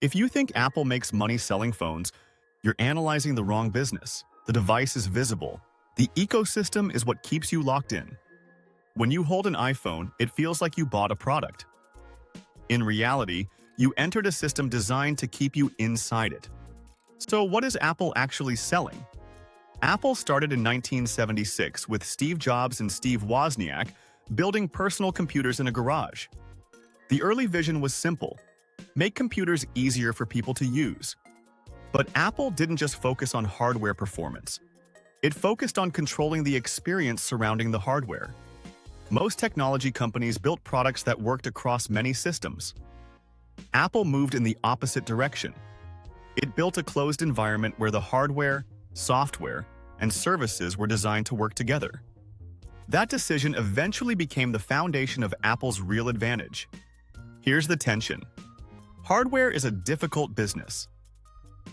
If you think Apple makes money selling phones, you're analyzing the wrong business. The device is visible. The ecosystem is what keeps you locked in. When you hold an iPhone, it feels like you bought a product. In reality, you entered a system designed to keep you inside it. So what is Apple actually selling? Apple started in 1976 with Steve Jobs and Steve Wozniak building personal computers in a garage. The early vision was simple: make computers easier for people to use. But Apple didn't just focus on hardware performance. It focused on controlling the experience surrounding the hardware. Most technology companies built products that worked across many systems. Apple moved in the opposite direction. It built a closed environment where the hardware, software, and services were designed to work together. That decision eventually became the foundation of Apple's real advantage. Here's the tension. Hardware is a difficult business.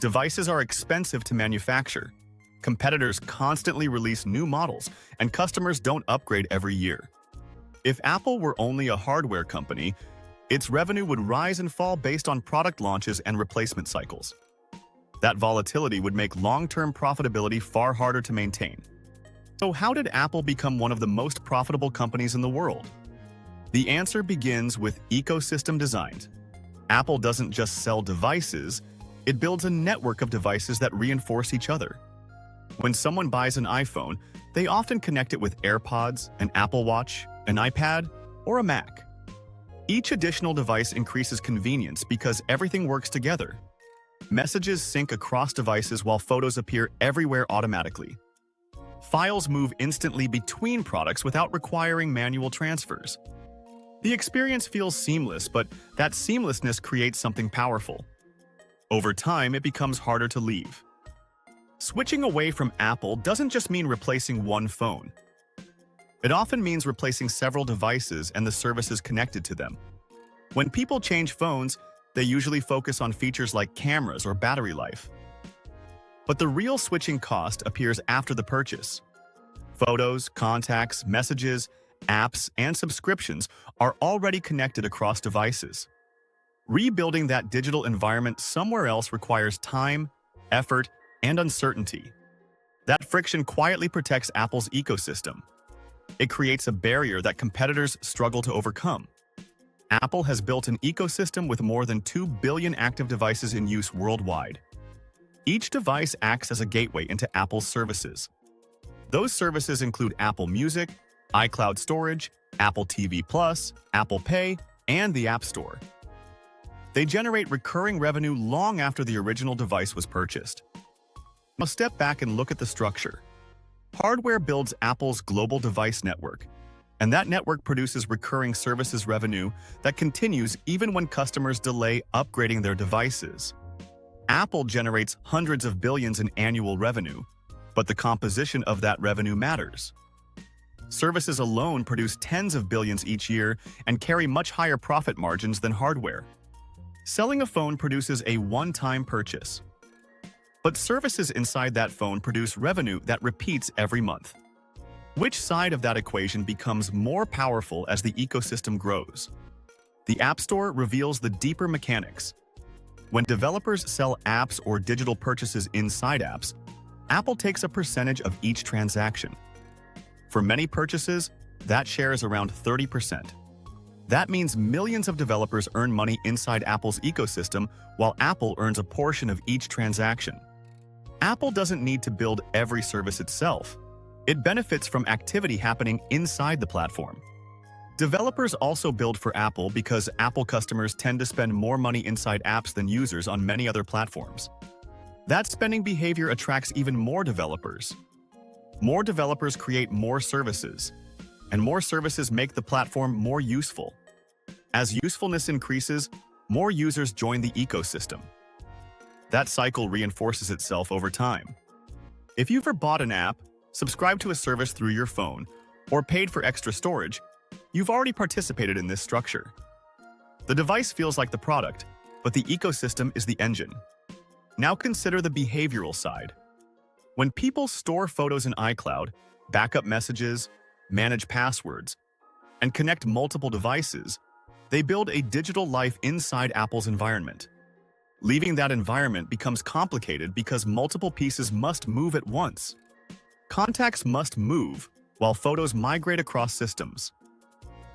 Devices are expensive to manufacture. Competitors constantly release new models, and customers don't upgrade every year. If Apple were only a hardware company, its revenue would rise and fall based on product launches and replacement cycles. That volatility would make long-term profitability far harder to maintain. So how did Apple become one of the most profitable companies in the world? The answer begins with ecosystem design. Apple doesn't just sell devices, it builds a network of devices that reinforce each other. When someone buys an iPhone, they often connect it with AirPods, an Apple Watch, an iPad, or a Mac. Each additional device increases convenience because everything works together. Messages sync across devices while photos appear everywhere automatically. Files move instantly between products without requiring manual transfers. The experience feels seamless, but that seamlessness creates something powerful. Over time, it becomes harder to leave. Switching away from Apple doesn't just mean replacing one phone. It often means replacing several devices and the services connected to them. When people change phones, they usually focus on features like cameras or battery life. But the real switching cost appears after the purchase. Photos, contacts, messages, apps, and subscriptions are already connected across devices. Rebuilding that digital environment somewhere else requires time, effort, and uncertainty. That friction quietly protects Apple's ecosystem. It creates a barrier that competitors struggle to overcome. Apple has built an ecosystem with more than 2 billion active devices in use worldwide. Each device acts as a gateway into Apple's services. Those services include Apple Music, iCloud storage, Apple TV+, Apple Pay, and the App Store. They generate recurring revenue long after the original device was purchased. Now step back and look at the structure. Hardware builds Apple's global device network, and that network produces recurring services revenue that continues even when customers delay upgrading their devices. Apple generates hundreds of billions in annual revenue, but the composition of that revenue matters. Services alone produce tens of billions each year and carry much higher profit margins than hardware. Selling a phone produces a one-time purchase, but services inside that phone produce revenue that repeats every month. Which side of that equation becomes more powerful as the ecosystem grows? The App Store reveals the deeper mechanics. When developers sell apps or digital purchases inside apps, Apple takes a percentage of each transaction. For many purchases, that share is around 30%. That means millions of developers earn money inside Apple's ecosystem, while Apple earns a portion of each transaction. Apple doesn't need to build every service itself. It benefits from activity happening inside the platform. Developers also build for Apple because Apple customers tend to spend more money inside apps than users on many other platforms. That spending behavior attracts even more developers. More developers create more services, and more services make the platform more useful. As usefulness increases, more users join the ecosystem. That cycle reinforces itself over time. If you've ever bought an app, subscribed to a service through your phone, or paid for extra storage, you've already participated in this structure. The device feels like the product, but the ecosystem is the engine. Now consider the behavioral side. When people store photos in iCloud, backup messages, manage passwords, and connect multiple devices, they build a digital life inside Apple's environment. Leaving that environment becomes complicated because multiple pieces must move at once. Contacts must move, while photos migrate across systems.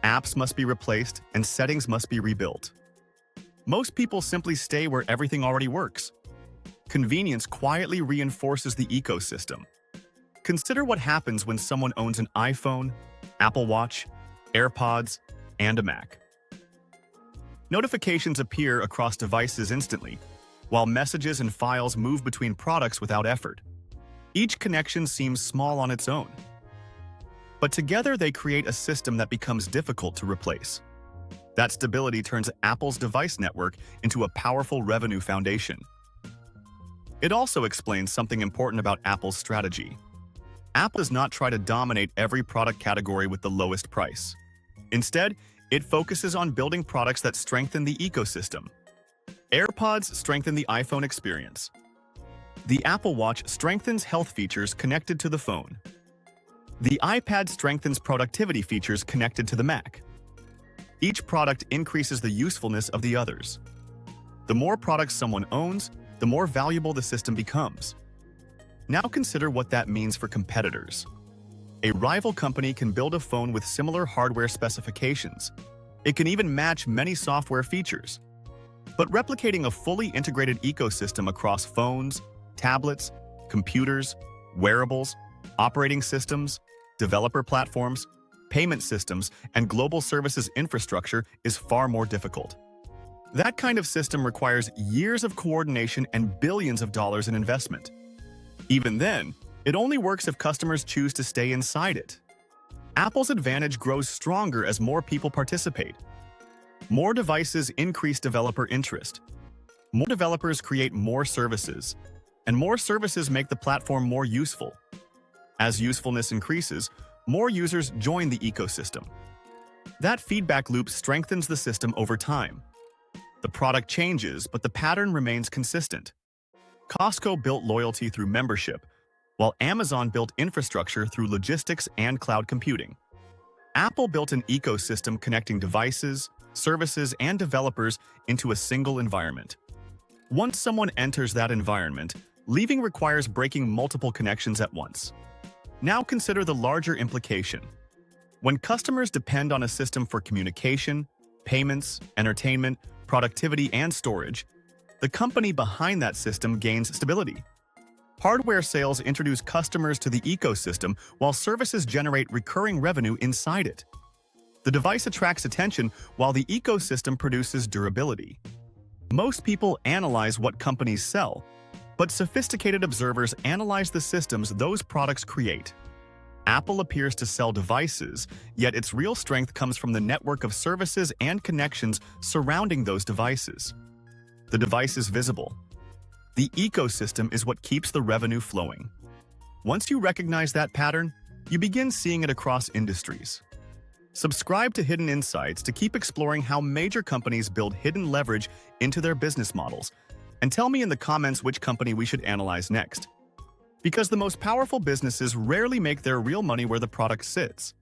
Apps must be replaced, and settings must be rebuilt. Most people simply stay where everything already works. Convenience quietly reinforces the ecosystem. Consider what happens when someone owns an iPhone, Apple Watch, AirPods, and a Mac. Notifications appear across devices instantly, while messages and files move between products without effort. Each connection seems small on its own, but together they create a system that becomes difficult to replace. That stability turns Apple's device network into a powerful revenue foundation. It also explains something important about Apple's strategy. Apple does not try to dominate every product category with the lowest price. Instead, it focuses on building products that strengthen the ecosystem. AirPods strengthen the iPhone experience. The Apple Watch strengthens health features connected to the phone. The iPad strengthens productivity features connected to the Mac. Each product increases the usefulness of the others. The more products someone owns, the more valuable the system becomes. Now consider what that means for competitors. A rival company can build a phone with similar hardware specifications. It can even match many software features. But replicating a fully integrated ecosystem across phones, tablets, computers, wearables, operating systems, developer platforms, payment systems, and global services infrastructure is far more difficult. That kind of system requires years of coordination and billions of dollars in investment. Even then, it only works if customers choose to stay inside it. Apple's advantage grows stronger as more people participate. More devices increase developer interest. More developers create more services, and more services make the platform more useful. As usefulness increases, more users join the ecosystem. That feedback loop strengthens the system over time. The product changes, but the pattern remains consistent. Costco built loyalty through membership, while Amazon built infrastructure through logistics and cloud computing. Apple built an ecosystem connecting devices, services, and developers into a single environment. Once someone enters that environment, leaving requires breaking multiple connections at once. Now consider the larger implication. When customers depend on a system for communication, payments, entertainment, productivity, and storage, the company behind that system gains stability. Hardware sales introduce customers to the ecosystem, while services generate recurring revenue inside it. The device attracts attention, while the ecosystem produces durability. Most people analyze what companies sell, but sophisticated observers analyze the systems those products create. Apple appears to sell devices, yet its real strength comes from the network of services and connections surrounding those devices. The device is visible. The ecosystem is what keeps the revenue flowing. Once you recognize that pattern, you begin seeing it across industries. Subscribe to Hidden Insights to keep exploring how major companies build hidden leverage into their business models, and tell me in the comments which company we should analyze next. Because the most powerful businesses rarely make their real money where the product sits.